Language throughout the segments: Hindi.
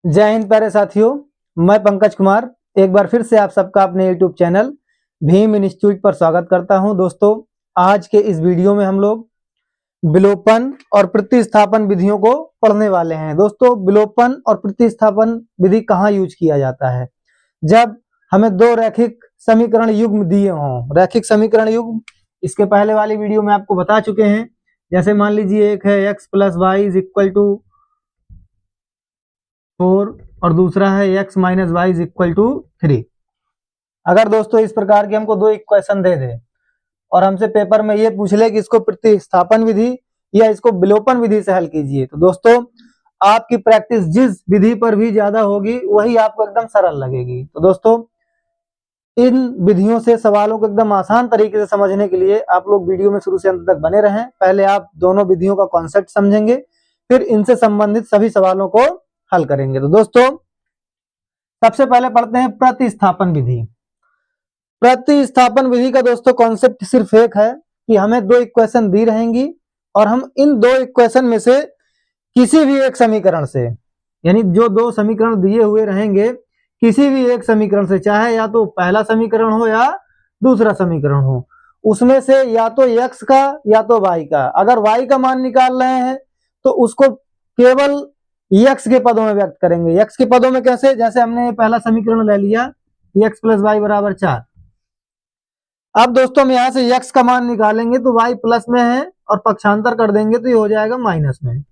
जय हिंद प्यारे साथियों, मैं पंकज कुमार एक बार फिर से आप सबका अपने YouTube चैनल भीम इंस्टीट्यूट पर स्वागत करता हूं। दोस्तों, आज के इस वीडियो में हम लोग विलोपन और प्रतिस्थापन विधियों को पढ़ने वाले हैं। दोस्तों, विलोपन और प्रतिस्थापन विधि कहाँ यूज किया जाता है? जब हमें दो रैखिक समीकरण युग्म दिए हों। रैखिक समीकरण युग्म इसके पहले वाली वीडियो में आपको बता चुके हैं। जैसे मान लीजिए एक है x + y = 4 और दूसरा है x - y = 3। अगर दोस्तों इस प्रकार के हमको दो इक्वेशन दे दे और हमसे पेपर में ये पूछ ले कि इसको प्रतिस्थापन विधि या इसको विलोपन विधि से हल कीजिए, तो दोस्तों आपकी प्रैक्टिस जिस विधि पर भी ज्यादा होगी वही आपको एकदम सरल लगेगी। तो दोस्तों, इन विधियों से सवालों को एकदम आसान तरीके से समझने के लिए आप लोग वीडियो में शुरू से अंत तक बने रहें। पहले आप दोनों विधियों का कॉन्सेप्ट समझेंगे, फिर इनसे संबंधित सभी सवालों को हल करेंगे। तो दोस्तों, सबसे पहले पढ़ते हैं प्रतिस्थापन विधि। प्रतिस्थापन विधि का दोस्तों कॉन्सेप्ट सिर्फ एक है कि हमें दो इक्वेशन दी रहेंगी और हम इन दो इक्वेशन में से किसी भी एक समीकरण से, यानी जो दो समीकरण दिए हुए रहेंगे, किसी भी एक समीकरण से, चाहे या तो पहला समीकरण हो या दूसरा समीकरण हो, उसमें से या तो x का या तो y का, अगर y का मान निकाल रहे हैं तो उसको केवल x के पदों में व्यक्त करेंगे। x के पदों में कैसे? जैसे हमने पहला समीकरण ले लिया x + y = 4। अब दोस्तों हम यहाँ से x का मान निकालेंगे तो y प्लस में है और पक्षांतर कर देंगे तो ये हो जाएगा माइनस में,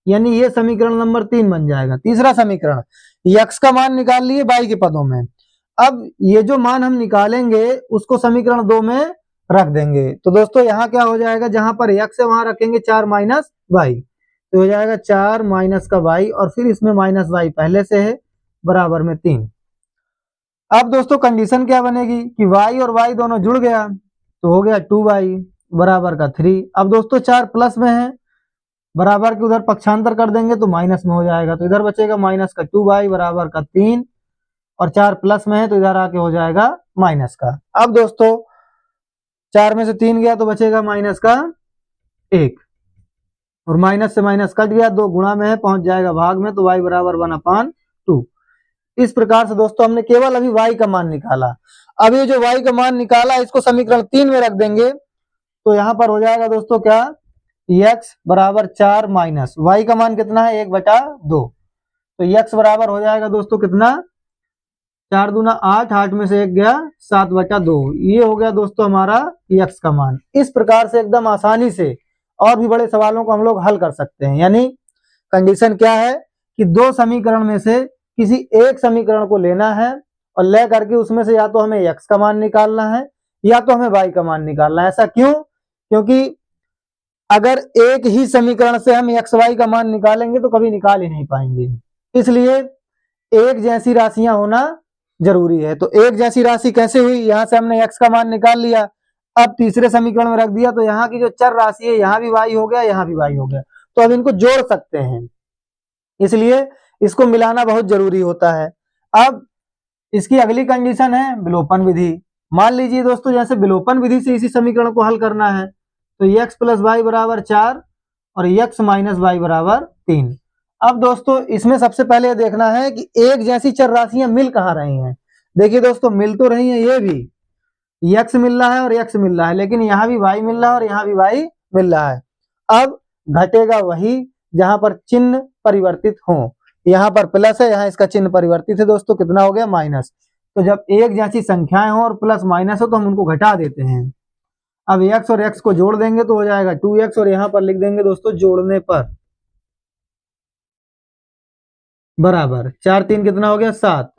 यानी ये समीकरण नंबर 3 बन जाएगा। तीसरा समीकरण, x का मान निकाल लिए y के पदों में। अब ये जो मान हम निकालेंगे उसको समीकरण 2 में रख देंगे। तो दोस्तों यहाँ क्या हो जाएगा, जहां पर x है वहां रखेंगे 4 - y, तो हो जाएगा 4 - का y और फिर इसमें -y पहले से है बराबर में 3। अब दोस्तों कंडीशन क्या बनेगी कि y और y दोनों जुड़ गया तो हो गया 2y बराबर का 3। अब दोस्तों 4 प्लस में है, बराबर के उधर पक्षांतर कर देंगे तो माइनस में हो जाएगा, तो इधर बचेगा माइनस का 2y बराबर का 3 और 4 प्लस में है तो इधर आके हो जाएगा माइनस का। अब दोस्तों 4 में से 3 गया तो बचेगा माइनस का 1 और माइनस से माइनस कट गया, 2 गुणा में है पहुंच जाएगा भाग में, तो y बराबर 1/2। इस प्रकार से दोस्तों हमने केवल अभी y का मान निकाला। अब ये जो y का मान निकाला इसको समीकरण 3 में रख देंगे तो यहाँ पर हो जाएगा दोस्तों क्या, x बराबर 4 माइनस y का मान कितना है 1/2, तो x बराबर हो जाएगा दोस्तों कितना, 4 दूना 8, 8 में से 1 गया 7/2। ये हो गया दोस्तों हमारा x का मान। इस प्रकार से एकदम आसानी से और भी बड़े सवालों को हम लोग हल कर सकते हैं। यानी कंडीशन क्या है कि दो समीकरण में से किसी एक समीकरण को लेना है और ले करके उसमें से या तो हमें x का मान निकालना है या तो हमें y का मान निकालना है। ऐसा क्यों? क्योंकि अगर एक ही समीकरण से हम x y का मान निकालेंगे तो कभी निकाल ही नहीं पाएंगे, इसलिए एक जैसी राशियां होना जरूरी है। तो एक जैसी राशि कैसे हुई, यहाँ से हमने x का मान निकाल लिया, अब तीसरे समीकरण में रख दिया तो यहाँ की जो चर राशि है यहाँ भी y हो गया, यहाँ भी y हो गया, तो अब इनको जोड़ सकते हैं, इसलिए इसको मिलाना बहुत जरूरी होता है। अब इसकी अगली कंडीशन है विलोपन विधि। मान लीजिए दोस्तों जैसे विलोपन विधि से इसी समीकरण को हल करना है तो x + y = 4 और x - y = 3। अब दोस्तों इसमें सबसे पहले देखना है कि एक जैसी चर राशियां मिल कहाँ रही हैं। देखिए दोस्तों मिल तो रही हैं, ये भी x मिल रहा है और x मिल रहा है, लेकिन यहाँ भी y मिल रहा है और यहाँ भी y मिल रहा है। अब घटेगा वही जहां पर चिन्ह परिवर्तित हो, यहाँ पर प्लस है, यहाँ इसका चिन्ह परिवर्तित है दोस्तों, कितना हो गया माइनस। तो जब एक जैसी संख्याएं हो और प्लस माइनस हो तो हम उनको घटा देते हैं। अब x और x को जोड़ देंगे तो हो जाएगा 2x और यहाँ पर लिख देंगे दोस्तों जोड़ने पर बराबर 4 3 कितना हो गया 7,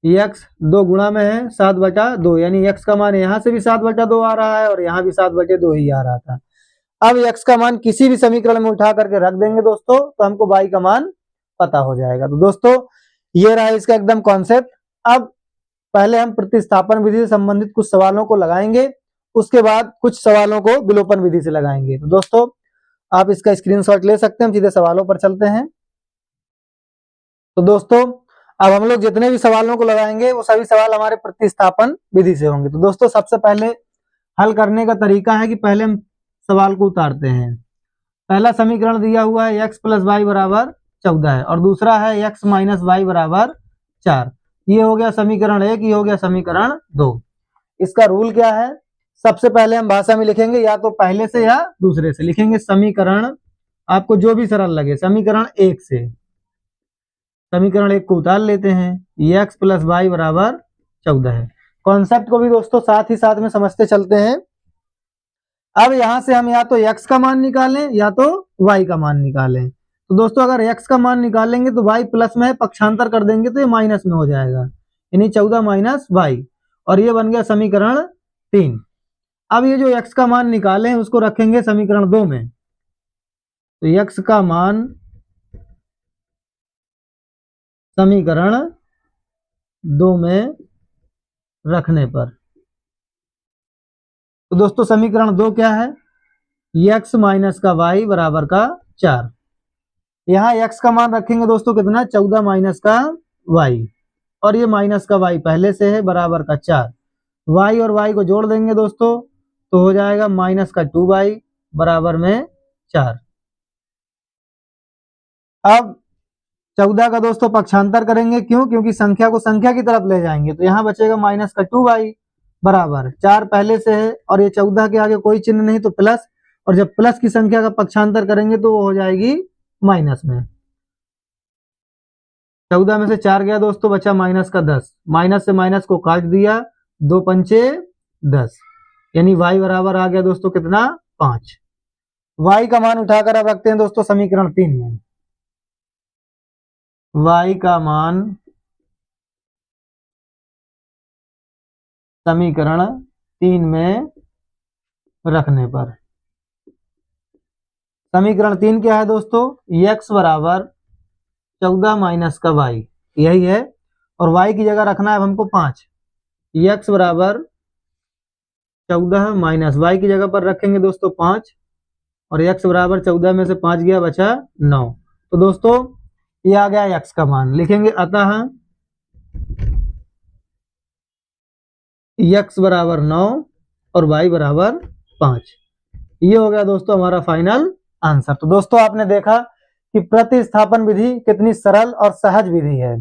x 2 गुणा में है 7/2, यानी x का मान यहाँ से भी 7/2 आ रहा है और यहाँ भी 7/2 ही आ रहा था। अब x का मान किसी भी समीकरण में उठा करके रख देंगे दोस्तों तो हमको y का मान पता हो जाएगा। तो दोस्तों ये रहा इसका एकदम कॉन्सेप्ट। अब पहले हम प्रतिस्थापन विधि से संबंधित कुछ सवालों को लगाएंगे, उसके बाद कुछ सवालों को विलोपन विधि से लगाएंगे। तो दोस्तों आप इसका स्क्रीनशॉट ले सकते हैं, हम सीधे सवालों पर चलते हैं। तो दोस्तों अब हम लोग जितने भी सवालों को लगाएंगे वो सभी सवाल हमारे प्रतिस्थापन विधि से होंगे। तो दोस्तों सबसे पहले हल करने का तरीका है कि पहले हम सवाल को उतारते हैं। पहला समीकरण दिया हुआ है x + y = 14 है, और दूसरा है x माइनस वाई बराबर 4। ये हो गया समीकरण 1, ये हो गया समीकरण 2। इसका रूल क्या है? सबसे पहले हम भाषा में लिखेंगे, या तो पहले से या दूसरे से लिखेंगे। समीकरण आपको जो भी सरल लगे, समीकरण 1 से समीकरण 1 को उतार लेते हैं, x प्लस वाई बराबर 14 है। कॉन्सेप्ट को भी दोस्तों साथ ही साथ में समझते चलते हैं। अब यहां से हम या तो x का मान निकालें या तो y का मान निकालें। तो दोस्तों अगर x का मान निकालेंगे तो y प्लस में है, पक्षांतर कर देंगे तो ये माइनस में हो जाएगा, यानी 14 माइनस वाई, और ये बन गया समीकरण 3। अब ये जो x का मान निकाले हैं उसको रखेंगे समीकरण 2 में। तो x का मान समीकरण 2 में रखने पर, तो दोस्तों समीकरण 2 क्या है? x माइनस का y बराबर का 4। यहाँ x का मान रखेंगे दोस्तों कितना? 14 माइनस का y, और ये माइनस का y पहले से है, बराबर का 4। y और y को जोड़ देंगे दोस्तों तो हो जाएगा माइनस का 2y बराबर में 4। अब 14 का दोस्तों पक्षांतर करेंगे, क्यों? क्योंकि संख्या को संख्या की तरफ ले जाएंगे, तो यहाँ बचेगा माइनस का 2y बराबर 4 पहले से है, और ये 14 के आगे कोई चिन्ह नहीं तो प्लस, और जब प्लस की संख्या का पक्षांतर करेंगे तो वो हो जाएगी माइनस में। 14 में से 4 गया दोस्तों, बचा माइनस का 10। माइनस से माइनस को काट दिया, 2 पंचे 10, यानी y बराबर आ गया दोस्तों कितना? 5। y का मान उठाकर अब रखते हैं दोस्तों समीकरण 3 में। y का मान समीकरण 3 में रखने पर, समीकरण 3 क्या है दोस्तों? x बराबर 14 माइनस का y, यही है, और y की जगह रखना है हमको 5। x बराबर 14 माइनस y की जगह पर रखेंगे दोस्तों 5, और x बराबर 14 में से 5 गया, बचा 9। तो दोस्तों ये आ गया x का मान, लिखेंगे अतः x बराबर 9 और y बराबर 5। ये हो गया दोस्तों हमारा फाइनल आंसर। तो दोस्तों आपने देखा कि प्रतिस्थापन विधि कितनी सरल और सहज विधि है।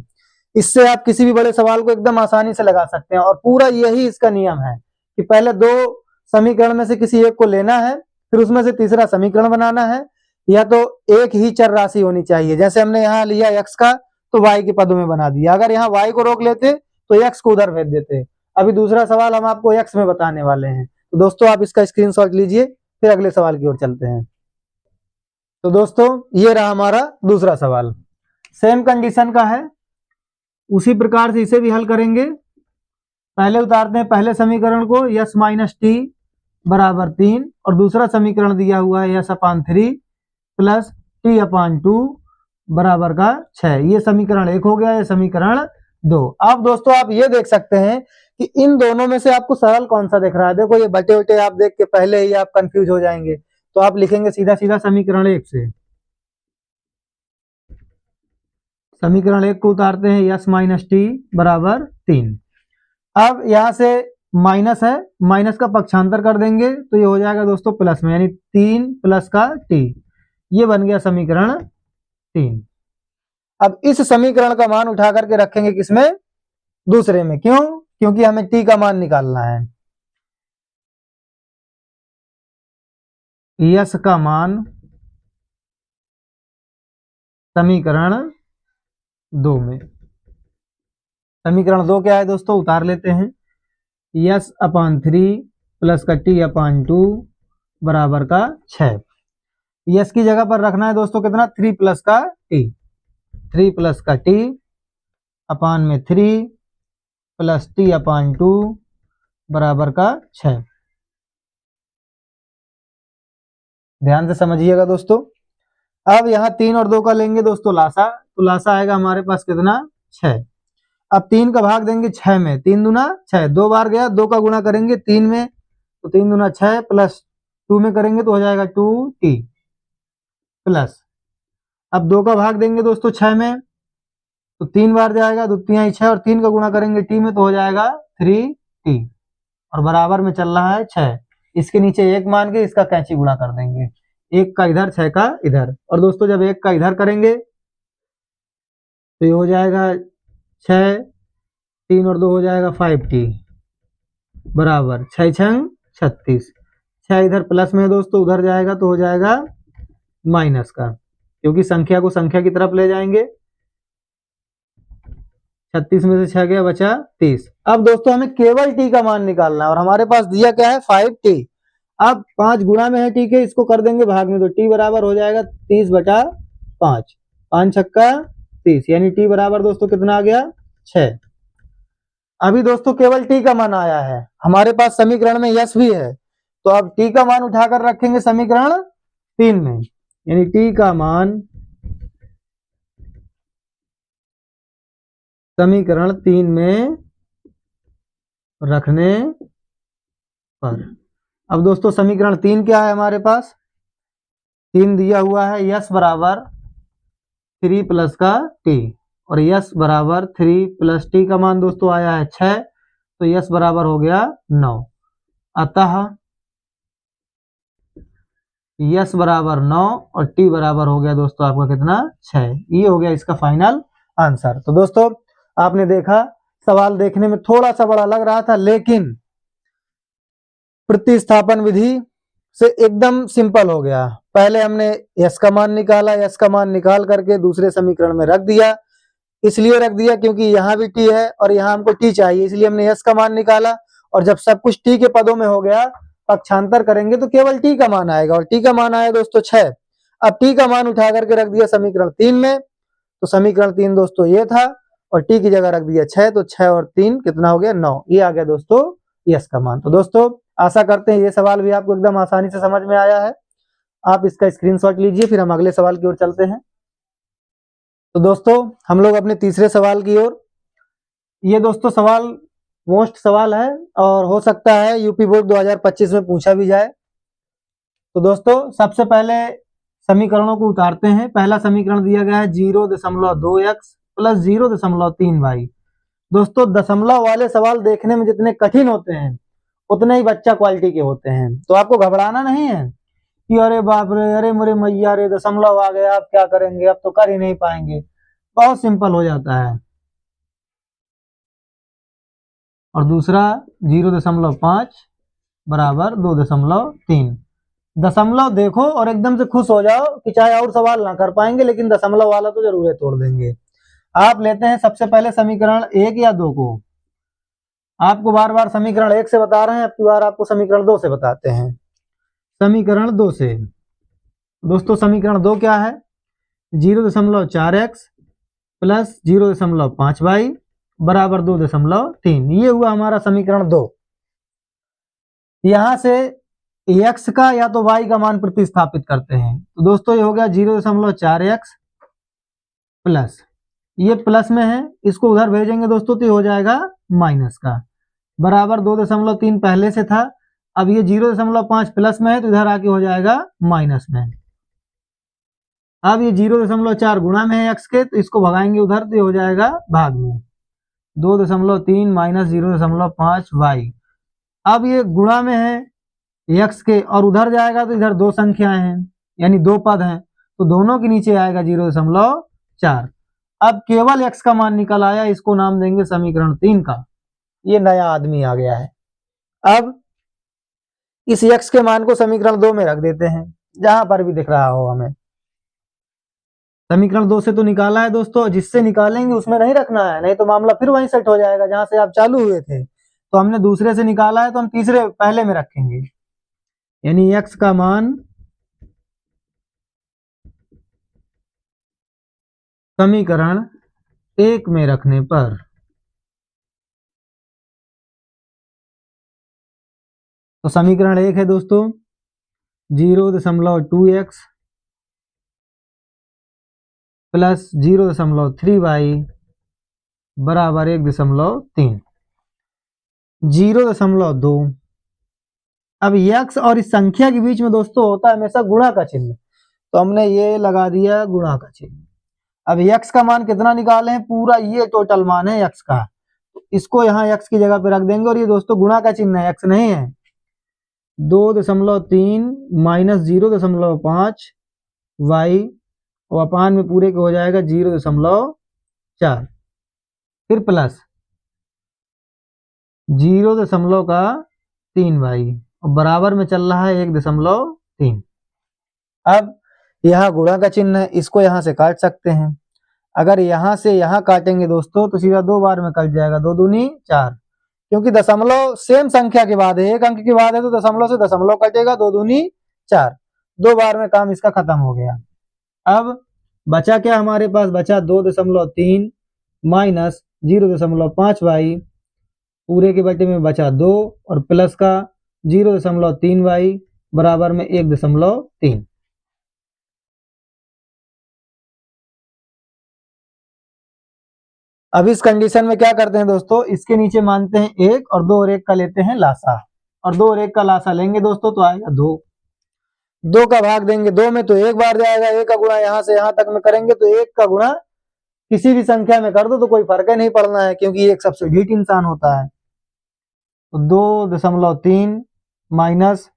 इससे आप किसी भी बड़े सवाल को एकदम आसानी से लगा सकते हैं, और पूरा यही इसका नियम है कि पहले 2 समीकरण में से किसी एक को लेना है, फिर उसमें से तीसरा समीकरण बनाना है, या तो एक ही चर राशि होनी चाहिए। जैसे हमने यहाँ लिया x का, तो y के पदों में बना दिया। अगर यहाँ y को रोक लेते तो x को उधर भेज देते। अभी दूसरा सवाल हम आपको x में बताने वाले हैं। तो दोस्तों आप इसका स्क्रीनशॉट लीजिए, फिर अगले सवाल की ओर चलते हैं। तो दोस्तों ये रहा हमारा दूसरा सवाल, सेम कंडीशन का है, उसी प्रकार से इसे भी हल करेंगे। पहले उतारते हैं पहले समीकरण को, यस माइनस टी बराबर 3, और दूसरा समीकरण दिया हुआ है यस अपान 3 प्लस टी अपान 2 बराबर का 6। ये समीकरण 1 हो गया, ये समीकरण 2। अब दोस्तों आप ये देख सकते हैं कि इन दोनों में से आपको सरल कौन सा दिख रहा है। देखो ये बटे उटे आप देख के पहले ही आप कंफ्यूज हो जाएंगे, तो आप लिखेंगे सीधा सीधा समीकरण 1 से। समीकरण 1 को उतारते हैं, यस माइनस टी बराबर 3। अब यहां से माइनस है, माइनस का पक्षांतर कर देंगे तो ये हो जाएगा दोस्तों प्लस में, यानी 3 प्लस का टी। ये बन गया समीकरण 3। अब इस समीकरण का मान उठा करके रखेंगे किसमें? दूसरे में। क्यों? क्योंकि हमें टी का मान निकालना है। यस का मान समीकरण 2 में। समीकरण 2 क्या है दोस्तों? उतार लेते हैं, यस अपान 3 प्लस का टी अपान 2 बराबर का 6। यस की जगह पर रखना है दोस्तों कितना? 3 प्लस का टी। 3 प्लस का टी अपान में 3 प्लस टी अपान 2 बराबर का 6। ध्यान से समझिएगा दोस्तों। अब यहाँ 3 और 2 का लेंगे दोस्तों लासा, तो लासा आएगा हमारे पास कितना? 6। अब 3 का भाग देंगे 6 में, 3 दूना 6, 2 बार गया, 2 का गुणा करेंगे 3 में, तो 3 दूना 6 प्लस 2 में करेंगे तो हो जाएगा 2t प्लस। अब 2 का भाग देंगे दोस्तों 6 में, तो 3 बार जाएगा, 2 तिहाई 6, और 3 का गुणा करेंगे t में तो हो जाएगा 3t, और बराबर में चल रहा है 6। इसके नीचे 1 मान के इसका कैंची गुणा कर देंगे, 1 का इधर 6 का इधर। और दोस्तों जब 1 का इधर करेंगे तो ये हो जाएगा 6, 3 और 2 हो जाएगा 5t बराबर 6 छंग 36। 6 इधर प्लस में है दोस्तों, उधर जाएगा तो हो जाएगा माइनस का, क्योंकि संख्या को संख्या की तरफ ले जाएंगे। 36 में से 6 गया, बचा 30। अब दोस्तों हमें केवल t का मान निकालना है और हमारे पास दिया क्या है 5t। अब 5 गुणा में है t के, इसको कर देंगे भाग में, तो t बराबर हो जाएगा 30/5। 5 छक्का 30, यानी t बराबर दोस्तों कितना आ गया 6। अभी दोस्तों केवल t का मान आया है, हमारे पास समीकरण में यश भी है, तो अब t का मान उठाकर रखेंगे समीकरण 3 में, यानी t का मान समीकरण 3 में रखने पर। अब दोस्तों समीकरण 3 क्या है हमारे पास, 3 दिया हुआ है यश बराबर 3 प्लस का t, और यश बराबर 3 प्लस t का मान दोस्तों आया है 6, तो यश बराबर हो गया 9। अतः यश बराबर 9 और t बराबर हो गया दोस्तों आपका कितना 6। ये हो गया इसका फाइनल आंसर। तो दोस्तों आपने देखा सवाल देखने में थोड़ा सा बड़ा लग रहा था, लेकिन प्रतिस्थापन विधि से एकदम सिंपल हो गया। पहले हमने यश का मान निकाला, यश का मान निकाल करके दूसरे समीकरण में रख दिया। इसलिए रख दिया क्योंकि यहाँ भी t है और यहाँ हमको t चाहिए, इसलिए हमने यश का मान निकाला। और जब सब कुछ t के पदों में हो गया, पक्षांतर करेंगे तो केवल t का मान आएगा, और t का मान आया दोस्तों 6। अब t का मान उठा करके रख दिया समीकरण 3 में, तो समीकरण 3 दोस्तों ये था, और t की जगह रख दिया 6, तो 6 और 3 कितना हो गया 9। ये आ गया दोस्तों यश का मान। तो दोस्तों आशा करते हैं ये सवाल भी आपको एकदम आसानी से समझ में आया है। आप इसका स्क्रीनशॉट लीजिए, फिर हम अगले सवाल की ओर चलते हैं। तो दोस्तों हम लोग अपने तीसरे सवाल की ओर। ये दोस्तों सवाल मोस्ट सवाल है और हो सकता है यूपी बोर्ड 2025 में पूछा भी जाए। तो दोस्तों सबसे पहले समीकरणों को उतारते हैं। पहला समीकरण दिया गया है 0.2x प्लस 0.3y। दोस्तों दशमलव वाले सवाल देखने में जितने कठिन होते हैं उतने ही बच्चा क्वालिटी के होते हैं। तो आपको घबराना नहीं है कि अरे बाप रे, अरे मेरे मैया रे, दशमलव आ गया, आप क्या करेंगे, अब तो कर ही नहीं पाएंगे। बहुत सिंपल हो जाता है। और दूसरा 0.5 बराबर 2.3। दशमलव देखो और एकदम से खुश हो जाओ कि चाहे और सवाल ना कर पाएंगे, लेकिन दशमलव वाला तो जरूर तोड़ देंगे। आप लेते हैं सबसे पहले समीकरण 1 या 2 को। आपको बार बार समीकरण 1 से बता रहे हैं, अब की बार आपको समीकरण 2 से बताते हैं। समीकरण 2 से दोस्तों समीकरण 2 क्या है, 0.4x प्लस 0.5y बराबर 2.3। ये हुआ हमारा समीकरण 2। यहां से x का या तो y का मान प्रतिस्थापित करते हैं। तो दोस्तों ये हो गया 0.4x प्लस, ये प्लस में है, इसको उधर भेजेंगे दोस्तों तो ये हो जाएगा माइनस का, बराबर 2.3 पहले से था। अब ये 0.5 प्लस में है तो इधर आके हो जाएगा माइनस में। अब ये 0.4 गुणा में है x के, तो इसको भगाएंगे उधर तो ये हो जाएगा भाग में, 2.3 माइनस 0.5 y। अब ये गुणा में है x के और उधर जाएगा तो इधर दो संख्याएं हैं, यानी दो पद हैं, तो दोनों के नीचे आएगा 0.4। अब केवल x का मान निकल आया, इसको नाम देंगे समीकरण 3 का। ये नया आदमी आ गया है। अब इस x के मान को समीकरण 2 में रख देते हैं, जहां पर भी दिख रहा हो हमें। समीकरण 2 से तो निकाला है दोस्तों, जिससे निकालेंगे उसमें नहीं रखना है, नहीं तो मामला फिर वहीं सेट हो जाएगा जहां से आप चालू हुए थे। तो हमने दूसरे से निकाला है तो हम तीसरे पहले में रखेंगे, यानी x का मान समीकरण 1 में रखने पर। तो समीकरण 1 है दोस्तों 0.2x प्लस 0.3y बराबर 1.3। 0.2। अब x और इस संख्या के बीच में दोस्तों होता है हमेशा गुणा का चिन्ह, तो हमने ये लगा दिया गुणा का चिन्ह। अब x का मान कितना निकाले हैं, पूरा ये टोटल मान है x का, तो इसको यहाँ x की जगह पे रख देंगे, और ये दोस्तों गुणा का चिन्ह है, x नहीं है। 2.3 माइनस 0.5 y और अपान में पूरे के हो जाएगा 0.4। 4, फिर प्लस 0.3y और बराबर में चल रहा है 1.3। अब यहाँ गुणा का चिन्ह है, इसको यहाँ से काट सकते हैं। अगर यहाँ से यहाँ काटेंगे दोस्तों तो सीधा 2 बार में कट जाएगा, 2 दूनी 4, क्योंकि दशमलव सेम संख्या के बाद है, एक अंक के बाद है तो दशमलव से दशमलव कटेगा, 2 दूनी 4, 2 बार में काम इसका खत्म हो गया। अब बचा क्या हमारे पास, बचा 2.3 माइनस 0.5y, पूरे के बटे में बचा 2 और प्लस का 0.3y बराबर में 1.3। अब इस कंडीशन में क्या करते हैं दोस्तों, इसके नीचे मानते हैं 1 और 2 और 1 का लेते हैं लासा, और 2 और 1 का लासा लेंगे दोस्तों तो आएगा 2, 2 का भाग देंगे 2 में तो 1 बार जाएगा, 1 का गुणा यहाँ से यहाँ तक में करेंगे तो 1 का गुणा किसी भी संख्या में कर दो तो कोई फर्क नहीं पड़ना है, क्योंकि 1 सबसे ढीठ इंसान होता है। तो 2.3 माइनस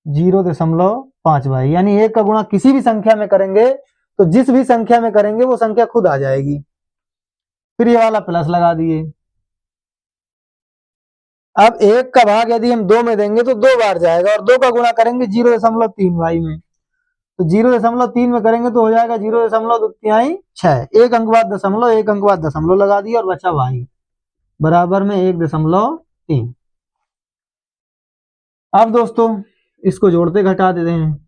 0.5y, यानी 1 का गुणा किसी भी संख्या में करेंगे तो जिस भी संख्या में करेंगे वो संख्या खुद आ जाएगी। फिर ये वाला प्लस लगा दिए। अब 1 का भाग यदि हम 2 में देंगे तो 2 बार जाएगा और 2 का गुणा करेंगे 0.3y में, तो 0.3 में करेंगे तो हो जाएगा 0.2 1 अंक बाद दशमलव, 1 अंक बाद दशमलव लगा दिया और बचा y बराबर में 1.3। अब दोस्तों इसको जोड़ते घटा देते हैं,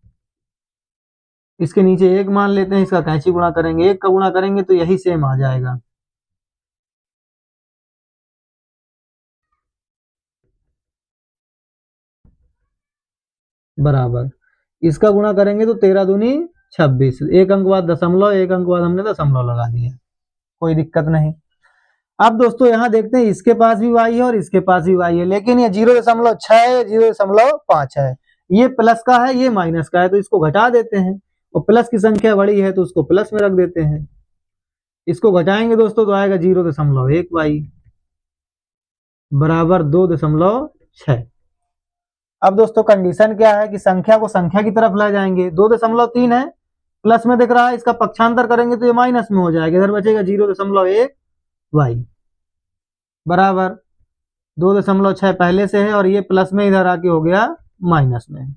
इसके नीचे 1 मान लेते हैं, इसका कैंची गुणा करेंगे, 1 का गुणा करेंगे तो यही सेम आ जाएगा। बराबर इसका गुणा करेंगे तो 13 दूनी 26, 1 अंक बाद दशमलव, 1 अंक बाद हमने दशमलव लगा दिया, कोई दिक्कत नहीं। अब दोस्तों यहाँ देखते हैं इसके पास भी y है और इसके पास भी y है, लेकिन ये 0.6 0.5 है, ये प्लस का है ये माइनस का है, तो इसको घटा देते हैं, और प्लस की संख्या बड़ी है तो उसको प्लस में रख देते हैं। इसको घटाएंगे दोस्तों तो आएगा 0.1y बराबर 2.6। अब दोस्तों कंडीशन क्या है कि संख्या को संख्या की तरफ ले जाएंगे, 2.3 है, प्लस में दिख रहा है, इसका पक्षांतर करेंगे तो ये माइनस में हो जाएगा, इधर बचेगा 0.1y बराबर 2.6 पहले से है और ये प्लस में इधर आके हो गया माइनस में,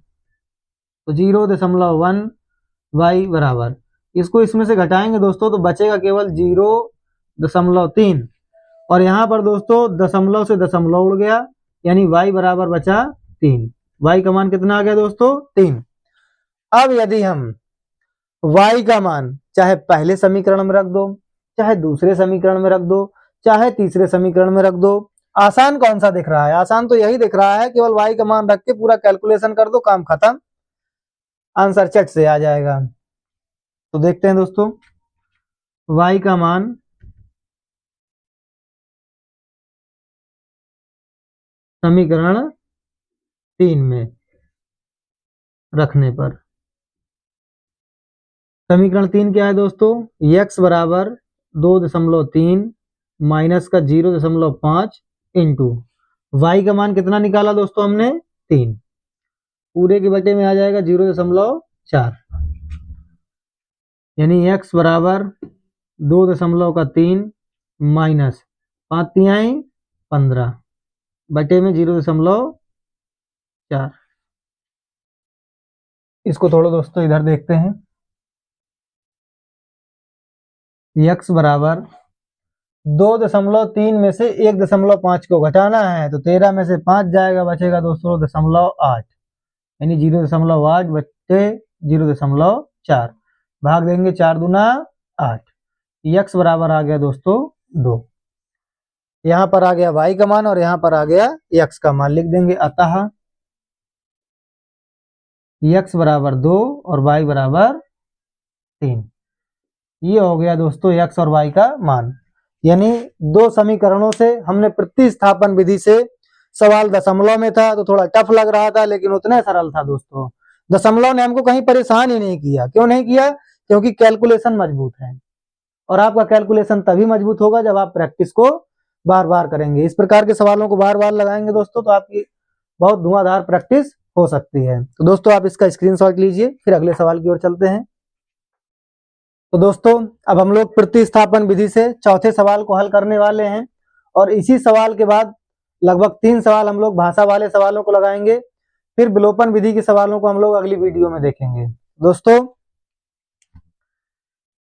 तो 0.1y बराबर, इसको इसमें से घटाएंगे दोस्तों तो बचेगा केवल 0.3, और यहाँ पर दोस्तों दशमलव से दशमलव उड़ गया, यानी y बराबर बचा 3। y का मान कितना आ गया दोस्तों 3। अब यदि हम y का मान चाहे पहले समीकरण में रख दो, चाहे दूसरे समीकरण में रख दो, चाहे तीसरे समीकरण में रख दो, आसान कौन सा दिख रहा है, आसान तो यही दिख रहा है, केवल y का मान रख के पूरा कैलकुलेशन कर दो, काम खत्म, आंसर चट से आ जाएगा। तो देखते हैं दोस्तों y का मान समीकरण 3 में रखने पर, समीकरण 3 क्या है दोस्तों, x बराबर 2.3 माइनस का 0.5 इंटू y का मान कितना निकाला दोस्तों हमने 3, पूरे के बटे में आ जाएगा 0.4, यानी x बराबर 2.3 माइनस 5 तिहाई 15 बटे में 0.4। इसको थोड़ा दोस्तों इधर देखते हैं, x बराबर 2.3 में से 1.5 को घटाना है तो 13 में से 5 जाएगा, बचेगा दोस्तों 0.8, यानी 0.8 बटे 0.4, भाग देंगे 4 दूना 8, x बराबर आ गया दोस्तों 2। यहाँ पर आ गया y का मान और यहाँ पर आ गया x का मान, लिख देंगे अतः x बराबर 2 और y बराबर 3। ये हो गया दोस्तों x और y का मान, यानी दो समीकरणों से हमने प्रतिस्थापन विधि से, सवाल दशमलव में था तो थोड़ा टफ लग रहा था लेकिन उतना सरल था दोस्तों, दशमलव ने हमको कहीं परेशान ही नहीं किया। क्यों नहीं किया, क्योंकि कैलकुलेशन मजबूत है, और आपका कैलकुलेशन तभी मजबूत होगा जब आप प्रैक्टिस को बार बार करेंगे। इस प्रकार के सवालों को बार बार लगाएंगे दोस्तों तो आपकी बहुत धुआंधार प्रैक्टिस हो सकती है। तो दोस्तों आप इसका स्क्रीनशॉट लीजिए, फिर अगले सवाल की ओर चलते हैं। तो दोस्तों अब हम लोग प्रतिस्थापन विधि से चौथे सवाल को हल करने वाले हैं और इसी सवाल के बाद लगभग 3 सवाल हम लोग भाषा वाले सवालों को लगाएंगे, फिर विलोपन विधि के सवालों को हम लोग अगली वीडियो में देखेंगे। दोस्तों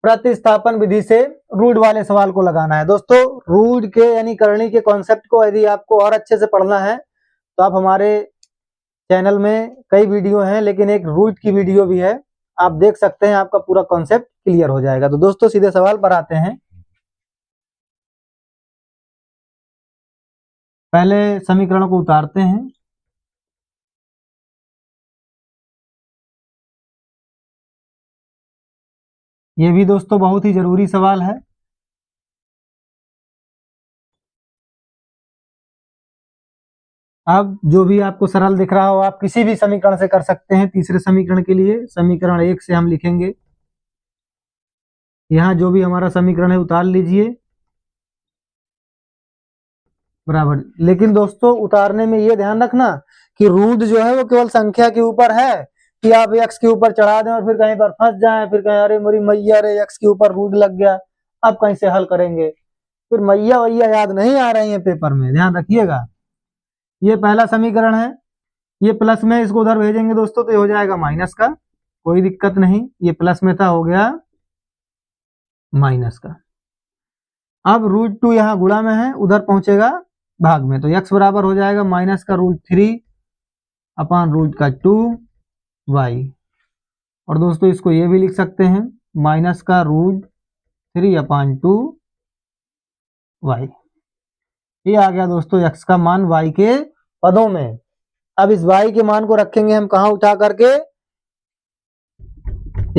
प्रतिस्थापन विधि से रूट वाले सवाल को लगाना है। दोस्तों रूट के यानी करणी के कॉन्सेप्ट को यदि आपको और अच्छे से पढ़ना है तो आप हमारे चैनल में कई वीडियो हैं, लेकिन एक रूट की वीडियो भी है, आप देख सकते हैं, आपका पूरा कॉन्सेप्ट क्लियर हो जाएगा। तो दोस्तों सीधे सवाल पर आते हैं। पहले समीकरण को उतारते हैं। ये भी दोस्तों बहुत ही जरूरी सवाल है। अब जो भी आपको सरल दिख रहा हो आप किसी भी समीकरण से कर सकते हैं। तीसरे समीकरण के लिए समीकरण 1 से हम लिखेंगे, यहां जो भी हमारा समीकरण है उतार लीजिए बराबर। लेकिन दोस्तों उतारने में ये ध्यान रखना कि रूट जो है वो केवल संख्या के ऊपर है, कि आप x के ऊपर चढ़ा दें और फिर कहीं पर फंस जाएं, फिर कहीं अरे मेरी मैया रे x के ऊपर रूट लग गया, अब कहीं से हल करेंगे, फिर मैया वैया याद नहीं आ रही है पेपर में, ध्यान रखिएगा। ये पहला समीकरण है, ये प्लस में इसको उधर भेजेंगे दोस्तों तो ये हो जाएगा माइनस का, कोई दिक्कत नहीं, ये प्लस में था हो गया माइनस का। अब रूट 2 यहाँ गुणा में है, उधर पहुंचेगा भाग में, तो x बराबर हो जाएगा माइनस का रूट 3 अपान रूट का 2y। और दोस्तों इसको ये भी लिख सकते हैं माइनस का रूट 3 अपान 2y। ये आ गया दोस्तों x का मान y के पदों में। अब इस y के मान को रखेंगे हम कहाँ उठा करके,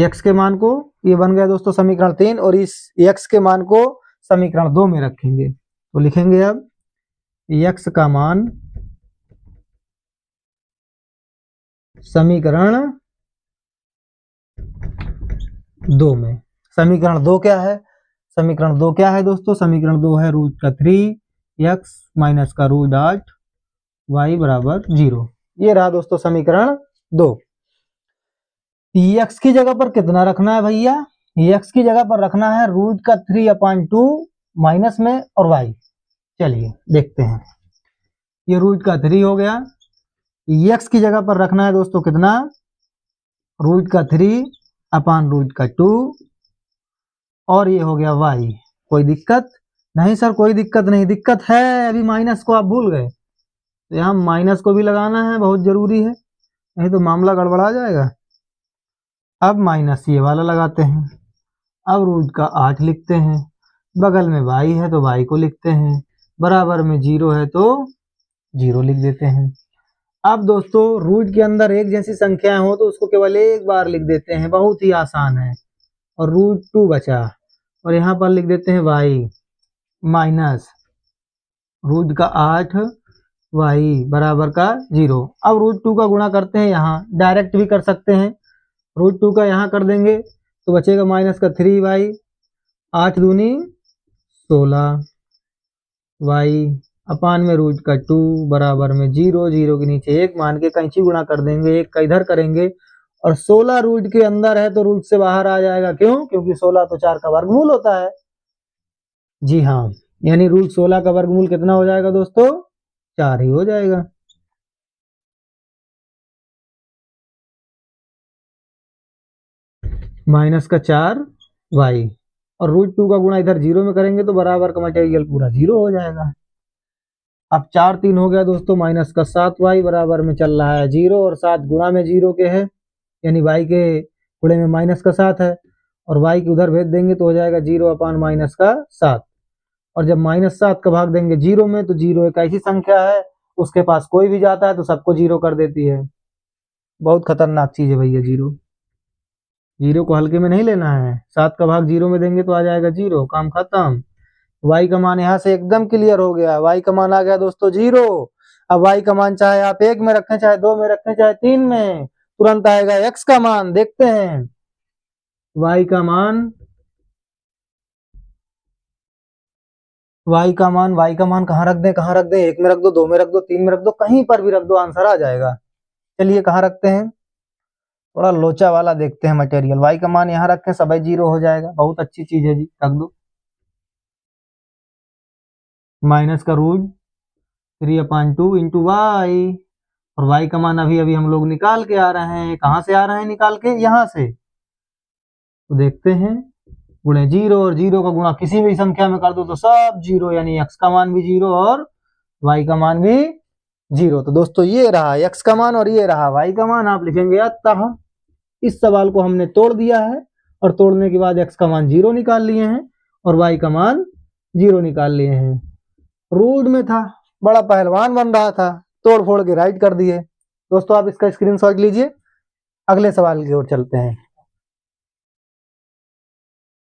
x के मान को, ये बन गया दोस्तों समीकरण 3, और इस x के मान को समीकरण 2 में रखेंगे। तो लिखेंगे अब x का मान समीकरण 2 में। समीकरण 2 क्या है? समीकरण 2 क्या है दोस्तों? समीकरण 2 है रूट का 3x माइनस का रूट 8y बराबर 0। ये रहा दोस्तों समीकरण 2। x की जगह पर कितना रखना है भैया? x की जगह पर रखना है रूट का 3 अपान 2 माइनस में और y। चलिए देखते हैं, ये रूट का 3 हो गया। x की जगह पर रखना है दोस्तों कितना? रूट का 3 अपान रूट का 2, और ये हो गया y। कोई दिक्कत नहीं सर? कोई दिक्कत नहीं। दिक्कत है, अभी माइनस को आप भूल गए, तो यहाँ माइनस को भी लगाना है, बहुत जरूरी है, नहीं तो मामला गड़बड़ा जाएगा। अब माइनस ये वाला लगाते हैं, अब रूट का 8 लिखते हैं, बगल में y है तो y को लिखते हैं, बराबर में 0 है तो 0 लिख देते हैं। अब दोस्तों रूट के अंदर एक जैसी संख्याएं हो तो उसको केवल एक बार लिख देते हैं, बहुत ही आसान है। और रूट 2 बचा, और यहाँ पर लिख देते हैं y माइनस रूट का 8 y बराबर का 0। अब रूट 2 का गुणा करते हैं, यहाँ डायरेक्ट भी कर सकते हैं, रूट 2 का यहाँ कर देंगे तो बचेगा माइनस का 3y, 8 दूनी 16 y अपान में रूट का 2 बराबर में 0, 0 के नीचे 1 मान के कैंची गुणा कर देंगे, 1 का इधर करेंगे, और 16 रूट के अंदर है तो रूट से बाहर आ जाएगा। क्यों? क्योंकि 16 तो 4 का वर्गमूल होता है। जी हाँ, यानी रूट 16 का वर्गमूल कितना हो जाएगा दोस्तों? 4 ही हो जाएगा। माइनस का 4y, और रूट 2 का गुणा इधर 0 में करेंगे तो बराबर का मटेरियल पूरा 0 हो जाएगा। अब 4 3 हो गया दोस्तों, माइनस का 7y बराबर में चल रहा है 0, और 7 गुणा में 0 के है, यानी y के गुणे में माइनस का 7 है, और y के उधर भेज देंगे तो हो जाएगा 0 अपान माइनस का 7। और जब माइनस 7 का भाग देंगे 0 में तो 0 एक ऐसी संख्या है उसके पास कोई भी जाता है तो सबको 0 कर देती है। बहुत खतरनाक चीज है भैया 0। 0 को हल्के में नहीं लेना है, 7 का भाग 0 में देंगे तो आ जाएगा 0, काम खत्म। y का मान यहाँ से एकदम क्लियर हो गया, y का मान आ गया दोस्तों 0। अब y का मान चाहे आप 1 में रखें, चाहे 2 में रखें, चाहे 3 में, तुरंत आएगा x का मान। देखते हैं y का मान, y का मान कहाँ रख दें? कहाँ रख दें? 1 में रख दो, 2 में रख दो, 3 में रख दो, कहीं पर भी रख दो, आंसर आ जाएगा। चलिए कहाँ रखते हैं? थोड़ा लोचा वाला देखते हैं मटेरियल। y का मान यहाँ रखें, सब 0 हो जाएगा, बहुत अच्छी चीज है जी, रख दो। माइनस का रूट 3/2 इंटू वाई, और y का मान अभी अभी हम लोग निकाल के आ रहे हैं। कहाँ से आ रहे हैं निकाल के? यहाँ से। तो देखते हैं, गुणे 0 और 0 का गुणा किसी भी संख्या में कर दो तो सब 0, यानी x का मान भी 0 और y का मान भी 0। तो दोस्तों ये रहा x का मान और ये रहा y का मान। आप लिखेंगे अतः। इस सवाल को हमने तोड़ दिया है, और तोड़ने के बाद x का मान 0 निकाल लिए हैं और y का मान 0 निकाल लिए हैं। रूट में था, बड़ा पहलवान बन रहा था, तोड़ फोड़ के राइट कर दिए। दोस्तों आप इसका स्क्रीनशॉट लीजिए, अगले सवाल की ओर चलते हैं।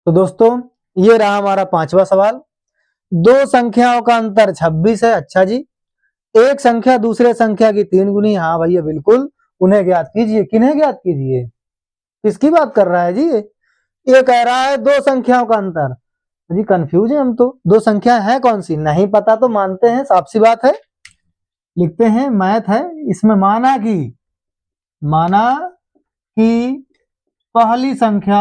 तो दोस्तों ये रहा हमारा 5वां सवाल। दो संख्याओं का अंतर 26 है। अच्छा जी, एक संख्या दूसरे संख्या की 3 गुनी। हाँ भैया बिल्कुल, उन्हें ज्ञात कीजिए। किन्हें ज्ञात कीजिए? किसकी बात कर रहा है जी? ये कह रहा है दो संख्याओं का अंतर। जी कंफ्यूज है हम तो, दो संख्या है कौन सी नहीं पता तो मानते हैं, साफ सी बात है। लिखते हैं मैथ है, इसमें माना कि पहली संख्या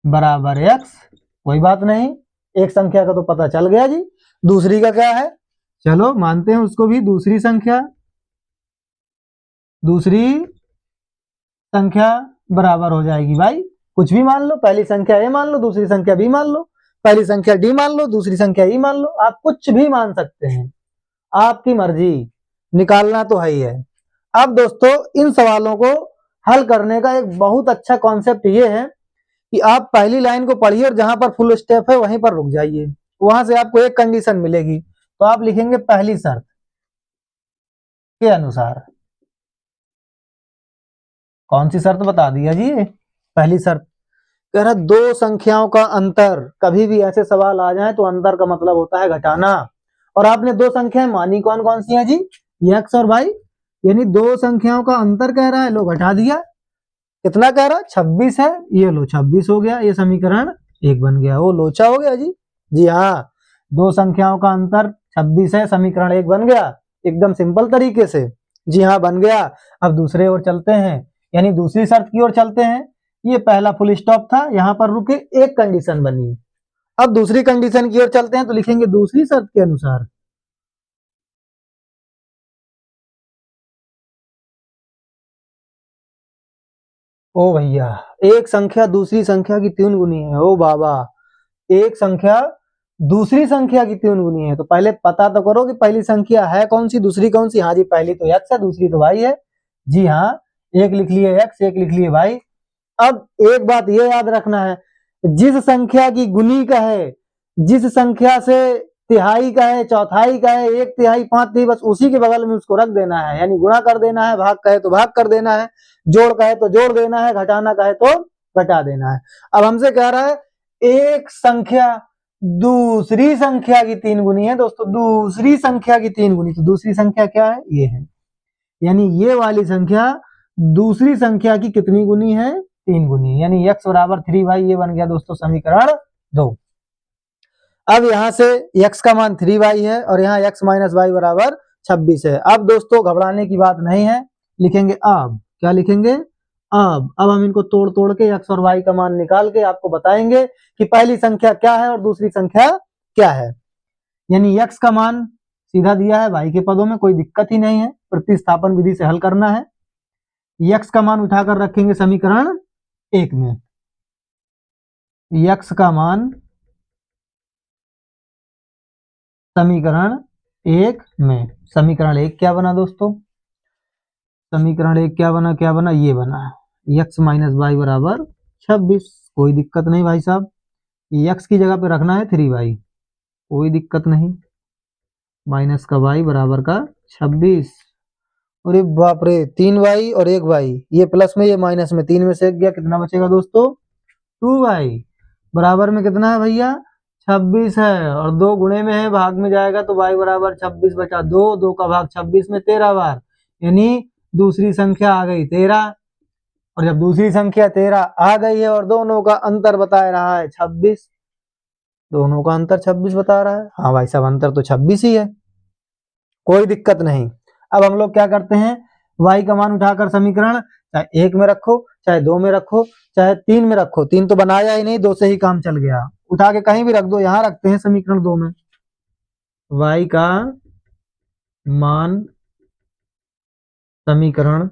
बराबर x। कोई बात नहीं, एक संख्या का तो पता चल गया जी, दूसरी का क्या है? चलो मानते हैं उसको भी। दूसरी संख्या बराबर हो जाएगी भाई, कुछ भी मान लो। पहली संख्या a मान लो, दूसरी संख्या b मान लो, पहली संख्या d मान लो, दूसरी संख्या e मान लो। आप कुछ भी मान सकते हैं, आपकी मर्जी, निकालना तो है ही है। अब दोस्तों इन सवालों को हल करने का एक बहुत अच्छा कॉन्सेप्ट ये है कि आप पहली लाइन को पढ़िए और जहां पर फुल स्टॉप है वहीं पर रुक जाइए। वहां से आपको एक कंडीशन मिलेगी, तो आप लिखेंगे पहली शर्त के अनुसार। कौन सी शर्त बता दिया जी? पहली शर्त कह रहा दो संख्याओं का अंतर। कभी भी ऐसे सवाल आ जाए तो अंतर का मतलब होता है घटाना। और आपने दो संख्याएं मानी कौन कौन सी हैं जी? x और y, यानी दो संख्याओं का अंतर कह रहा है, लो घटा दिया। कितना कह रहा? 26 है, ये लो 26 हो गया, ये समीकरण 1 बन गया। वो लोचा हो गया जी? जी हाँ, दो संख्याओं का अंतर 26 है, समीकरण 1 बन गया, एकदम सिंपल तरीके से। जी हाँ बन गया। अब दूसरे ओर चलते हैं, यानी दूसरी शर्त की ओर चलते हैं। ये पहला फुल स्टॉप था, यहां पर रुके, एक कंडीशन बनी। अब दूसरी कंडीशन की ओर चलते हैं, तो लिखेंगे दूसरी शर्त के अनुसार। ओ भैया, एक संख्या दूसरी संख्या की 3 गुनी है। ओ बाबा, एक संख्या दूसरी संख्या की 3 गुनी है, तो पहले पता तो करो कि पहली संख्या है कौन सी, दूसरी कौन सी। हाँ जी, पहली तो x है, दूसरी तो y है। जी हाँ, एक लिख लिए x, एक लिख लिए y। अब एक बात ये याद रखना है, जिस संख्या की गुनी का है, जिस संख्या से तिहाई का है, चौथाई का है, 1/3, 5/3, बस उसी के बगल में उसको रख देना है, यानी गुणा कर देना है, भाग कहे तो भाग कर देना है, जोड़ कहे तो जोड़ देना है, घटाना कहे तो घटा देना है। अब हमसे कह रहा है एक संख्या दूसरी संख्या की 3 गुनी है। दोस्तों दूसरी संख्या की 3 गुनी, तो दूसरी संख्या क्या है? ये है, यानी ये वाली संख्या दूसरी संख्या की कितनी गुनी है? 3 गुनी, यानी x बराबर 3y। ये बन गया दोस्तों समीकरण 2। अब यहां से x का मान 3y है और यहाँ x माइनस y बराबर 26 है। अब दोस्तों घबराने की बात नहीं है, लिखेंगे अब। क्या लिखेंगे? अब हम इनको तोड़ तोड़ के x और y का मान निकाल के आपको बताएंगे कि पहली संख्या क्या है और दूसरी संख्या क्या है। यानी x का मान सीधा दिया है y के पदों में, कोई दिक्कत ही नहीं है, प्रतिस्थापन विधि से हल करना है। x का मान उठाकर रखेंगे समीकरण 1 में। x का मान समीकरण 1 में, समीकरण 1 क्या बना दोस्तों? समीकरण 1 क्या बना? ये बना x माइनस वाई बराबर 26। कोई दिक्कत नहीं भाई साहब, x की जगह पे रखना है 3y, कोई दिक्कत नहीं। माइनस का y बराबर का 26। अरे बाप रे, 3y और 1y, ये प्लस में ये माइनस में, 3 में से 1 गया, कितना बचेगा दोस्तों? 2y। बराबर में कितना है भैया? 26 है, और 2 गुणे में है, भाग में जाएगा तो y बराबर 26 बचा 2, 2 का भाग 26 में 13 बार, यानी दूसरी संख्या आ गई 13। और जब दूसरी संख्या 13 आ गई है और दोनों का अंतर बता रहा है 26, दोनों का अंतर 26 बता रहा है। हाँ भाई साहब, अंतर तो 26 ही है, कोई दिक्कत नहीं। अब हम लोग क्या करते हैं, y का मान उठाकर समीकरण चाहे 1 में रखो, चाहे 2 में रखो, चाहे 3 में रखो, 3 तो बनाया ही नहीं, 2 से ही काम चल गया, उठा के कहीं भी रख दो। यहां रखते हैं समीकरण 2 में y का मान समीकरण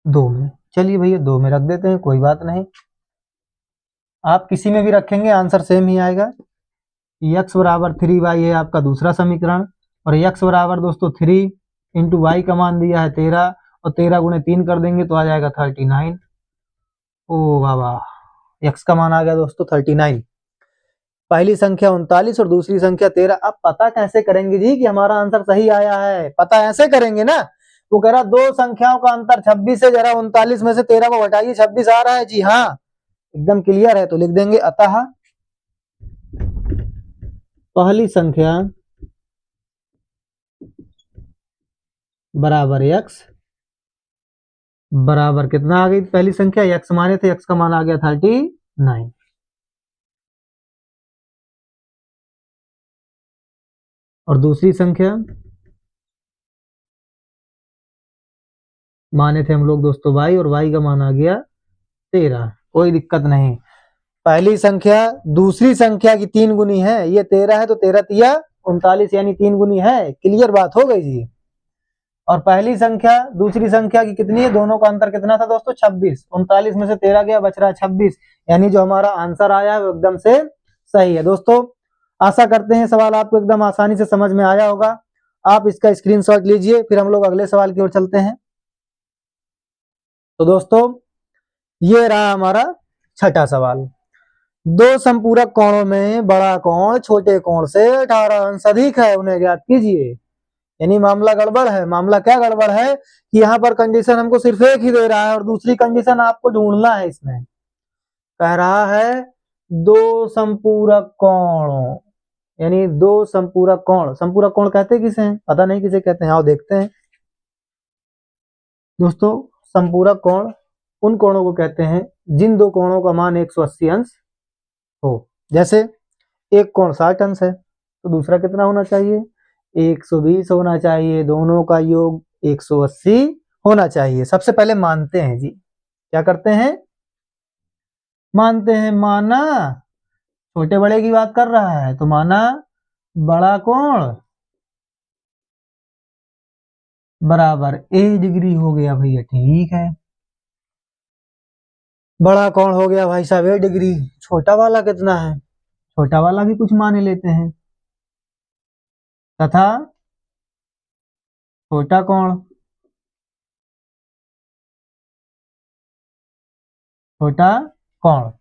2 में, चलिए भैया 2 में रख देते हैं, कोई बात नहीं। आप किसी में भी रखेंगे आंसर सेम ही आएगा। x बराबर 3y है आपका दूसरा समीकरण, और x बराबर दोस्तों 3 इंटू वाई का मान दिया है 13, और 13 गुणे 3 कर देंगे तो आ जाएगा 39। ओ बाबा, x का मान आ गया दोस्तों 39। पहली संख्या 39 और दूसरी संख्या 13। अब पता कैसे करेंगे जी कि हमारा आंसर सही आया है? पता ऐसे करेंगे ना, वो कह रहा दो संख्याओं का अंतर 26 है, जरा 39 में से 13 को घटाइए, 26 आ रहा है। जी हाँ, एकदम क्लियर है, तो लिख देंगे अतः पहली संख्या बराबर x बराबर कितना आ गई? पहली संख्या x माने थे, x का मान आ गया 39, और दूसरी संख्या माने थे हम लोग दोस्तों y, और y का मान आ गया 13। कोई दिक्कत नहीं, पहली संख्या दूसरी संख्या की 3 गुनी है, ये 13 है तो 13 तिया 39 यानी 3 गुनी है, क्लियर बात हो गई जी। और पहली संख्या दूसरी संख्या की कितनी है? दोनों का अंतर कितना था दोस्तों? 26। 39 में से 13 गया, बच रहा है 26, यानी जो हमारा आंसर आया है वो एकदम से सही है। दोस्तों आशा करते हैं सवाल आपको एकदम आसानी से समझ में आया होगा। आप इसका स्क्रीनशॉट लीजिए, फिर हम लोग अगले सवाल की ओर चलते हैं। तो दोस्तों ये रहा हमारा छठा सवाल। दो संपूरक कोणों में बड़ा कोण छोटे कोण से 18 अंश अधिक है, उन्हें ज्ञात कीजिए। यानी मामला गड़बड़ है। मामला क्या गड़बड़ है कि यहाँ पर कंडीशन हमको सिर्फ एक ही दे रहा है और दूसरी कंडीशन आपको ढूंढना है। इसमें कह रहा है दो संपूरक कोण, यानी दो संपूरक कोण। संपूरक कोण कहते किसे हैं? पता नहीं किसे कहते हैं, आओ देखते हैं। दोस्तों संपूरक कोण उन कोणों को कहते हैं जिन दो कोणों का मान 180 अंश हो। जैसे एक कोण 60 अंश है तो दूसरा कितना होना चाहिए? 120 होना चाहिए। दोनों का योग 180 होना चाहिए। सबसे पहले मानते हैं जी, क्या करते हैं? मानते हैं। माना छोटे बड़े की बात कर रहा है तो माना बड़ा कोण बराबर ए डिग्री हो गया भैया, ठीक है। बड़ा कोण हो गया भाई साहब ए डिग्री। छोटा वाला कितना है? छोटा वाला भी कुछ मान लेते हैं, तथा छोटा कोण छोटा कोण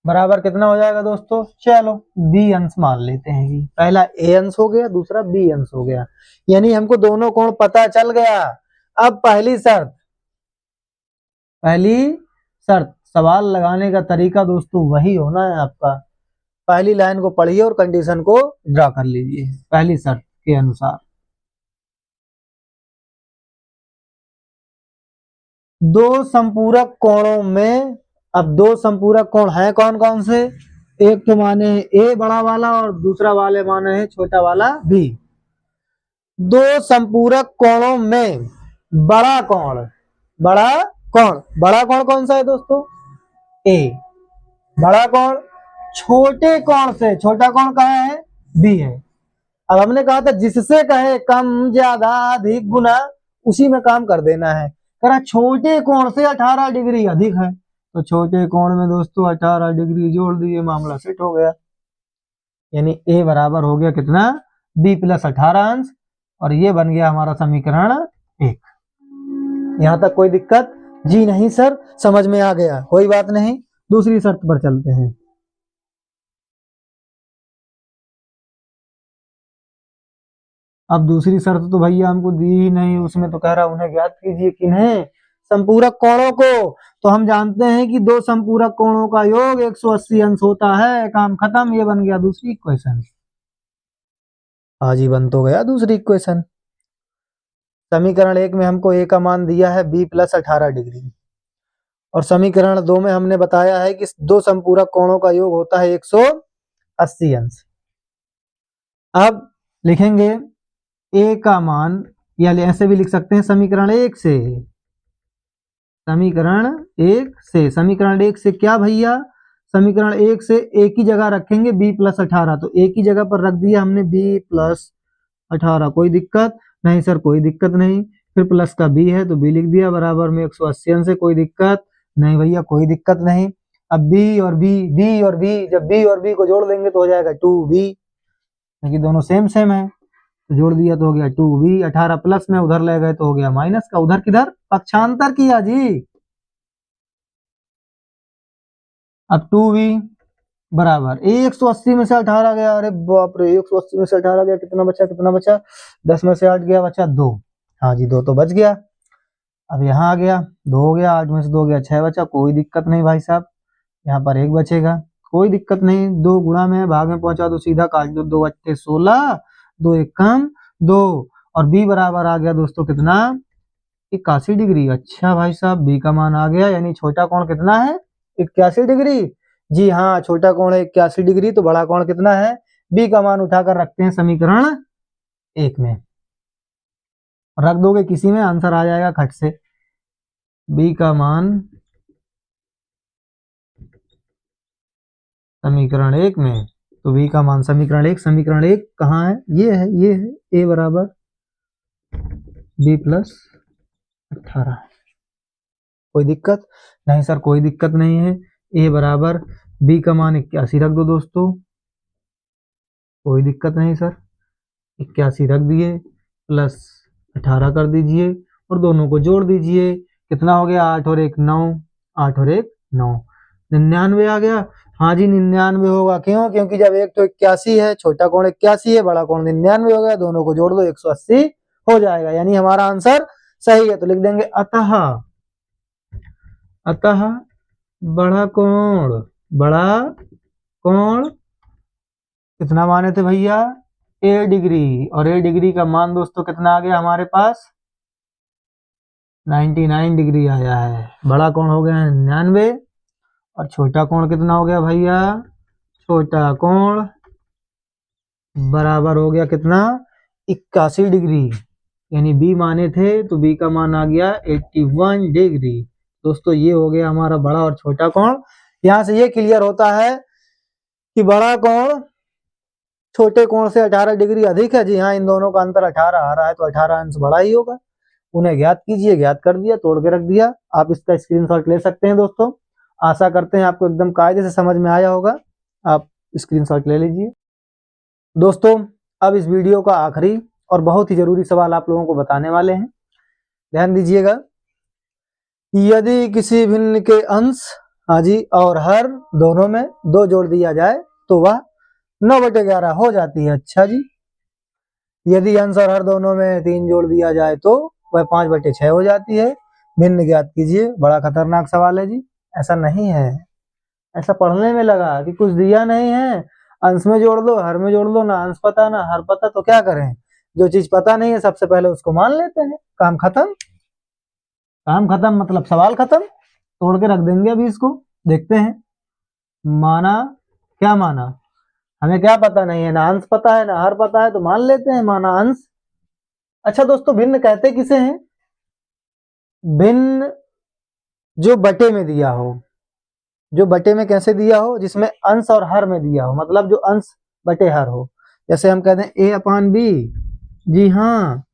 बराबर कितना हो जाएगा दोस्तों? चलो बी अंश मान लेते हैं जी। पहला ए अंश हो गया, दूसरा बी अंश हो गया, यानी हमको दोनों कोण पता चल गया। अब पहली शर्त सवाल लगाने का तरीका दोस्तों वही होना है आपका। पहली लाइन को पढ़िए और कंडीशन को ड्रा कर लीजिए पहली शर्त के अनुसार। दो संपूरक कोणों में, अब दो संपूरक कोण हैं कौन कौन से? एक तो माने है ए बड़ा वाला और दूसरा वाले माने है छोटा वाला बी। दो संपूरक कोणों में बड़ा कोण बड़ा कोण कौन सा है दोस्तों? ए। बड़ा कोण छोटे कोण से, छोटा कोण कहाँ है? बी है। अब हमने कहा था जिससे कहे कम ज्यादा अधिक गुना उसी में काम कर देना है। कह छोटे कोण से 18 डिग्री अधिक है तो छोटे कोण में दोस्तों 18 डिग्री जोड़ दिए, मामला सेट हो गया। यानी ए बराबर हो गया कितना? बी प्लस 18 अंश, और ये बन गया हमारा समीकरण 1। यहां तक कोई दिक्कत? जी नहीं सर, समझ में आ गया, कोई बात नहीं। दूसरी शर्त पर चलते हैं। अब दूसरी शर्त तो भैया हमको दी ही नहीं, उसमें तो कह रहा उन्हें ज्ञात कीजिए किन्हें? संपूरक कोणों को। तो हम जानते हैं कि दो संपूरक कोणों का योग 180 अंश होता है। काम खत्म, ये बन गया दूसरी इक्वेशन। हाँ जी, बन तो गया दूसरी इक्वेशन। समीकरण 1 में हमको ए का मान दिया है बी प्लस 18 डिग्री, और समीकरण 2 में हमने बताया है कि दो संपूरक कोणों का योग होता है 180 अंश। अब लिखेंगे ए का मान या ऐसे भी लिख सकते हैं समीकरण 1 से। समीकरण 1 से क्या भैया, समीकरण 1 से एक ही जगह रखेंगे b+18, तो एक ही जगह पर रख दिया हमने b+18, कोई दिक्कत नहीं सर, कोई दिक्कत नहीं। फिर प्लस का b है तो b लिख दिया, बराबर में 180 से, कोई दिक्कत नहीं भैया, कोई दिक्कत नहीं। अब b और b जब b और b को जोड़ देंगे तो हो जाएगा 2b, क्योंकि दोनों सेम सेम है, तो जोड़ दिया तो हो गया 2b। 18 प्लस में उधर ले गए तो हो गया माइनस का, उधर किधर पक्षांतर किया जी। अब 2b बराबर 180 में से 18 गया, अरे बाप रे, 180 में से 18 गया, कितना बचा 10 में से 8 गया, बचा 2। हाँ जी 2 तो बच गया। अब यहाँ आ गया 2 हो गया, 8 में से 2 गया 6 बचा, कोई दिक्कत नहीं भाई साहब, यहाँ पर 1 बचेगा, कोई दिक्कत नहीं। 2 गुणा में भाग में पहुंचा दो, सीधा काट दो, 2 अट्ठे 16, 2 एक कम 2, और b बराबर आ गया दोस्तों कितना, 81 डिग्री। अच्छा भाई साहब, b का मान आ गया, यानी छोटा कोण कितना है, 81 डिग्री। जी हाँ, छोटा कोण है 81 डिग्री, तो बड़ा कोण कितना है, b का मान उठाकर रखते हैं समीकरण 1 में, रख दोगे किसी में, आंसर आ जाएगा खट से। b का मान समीकरण 1 में, तो b का मान समीकरण 1 कहाँ है, ये है a बराबर b+18। कोई दिक्कत नहीं सर, कोई दिक्कत नहीं है। a बराबर b का मान 81 रख दो दोस्तों, कोई दिक्कत नहीं सर, 81 रख दिए, प्लस 18 कर दीजिए और दोनों को जोड़ दीजिए, कितना हो गया, 8 और 1 9, 8 और 1 9, 99 आ गया। हाँ जी 99 होगा, क्यों, क्योंकि जब एक तो 81 है, छोटा कोण 81 है, बड़ा कोण 99 हो गया, दोनों को जोड़ दो 180 हो जाएगा, यानी हमारा आंसर सही है। तो लिख देंगे अतः बड़ा कोण कितना माने थे भैया, a डिग्री, और a डिग्री का मान दोस्तों कितना आ गया हमारे पास, 99 डिग्री आया है। बड़ा कोण हो गया 99, और छोटा कोण कितना हो गया भैया, छोटा कोण बराबर हो गया कितना, 81 डिग्री, यानी b माने थे तो b का मान आ गया 81 डिग्री। दोस्तों ये हो गया हमारा बड़ा और छोटा कोण। यहां से ये क्लियर होता है कि बड़ा कोण छोटे कोण से 18 डिग्री अधिक है। जी हाँ, इन दोनों का अंतर 18 आ रहा है, तो 18 अंश बड़ा ही होगा। उन्हें ज्ञात कीजिए, ज्ञात कर दिया, तोड़ के रख दिया। आप इसका स्क्रीनशॉट ले सकते हैं दोस्तों। आशा करते हैं आपको एकदम कायदे से समझ में आया होगा। आप स्क्रीनशॉट ले लीजिए। दोस्तों अब इस वीडियो का आखिरी और बहुत ही जरूरी सवाल आप लोगों को बताने वाले हैं, ध्यान दीजिएगा। यदि किसी भिन्न के अंश, हाँ जी, और हर दोनों में 2 जोड़ दिया जाए तो वह 9/11 हो जाती है। अच्छा जी, यदि अंश और हर दोनों में 3 जोड़ दिया जाए तो वह 5/6 हो जाती है। भिन्न ज्ञात कीजिए। बड़ा खतरनाक सवाल है जी, ऐसा नहीं है, ऐसा पढ़ने में लगा कि कुछ दिया नहीं है, अंश में जोड़ दो, हर में जोड़ दो, ना अंश पता ना हर पता, तो क्या करें, जो चीज पता नहीं है सबसे पहले उसको मान लेते हैं, काम खत्म। काम खत्म मतलब सवाल खत्म, तोड़ के रख देंगे। अभी इसको देखते हैं। माना, क्या माना, हमें क्या पता नहीं है, ना अंश पता है ना हर पता है, तो मान लेते हैं माना अंश। अच्छा दोस्तों, भिन्न कहते किसे हैं, भिन्न जो बटे में दिया हो, जो बटे में कैसे दिया हो, जिसमें अंश और हर में दिया हो, मतलब जो अंश बटे हर हो। जैसे हम कहते हैं a/b, जी हाँ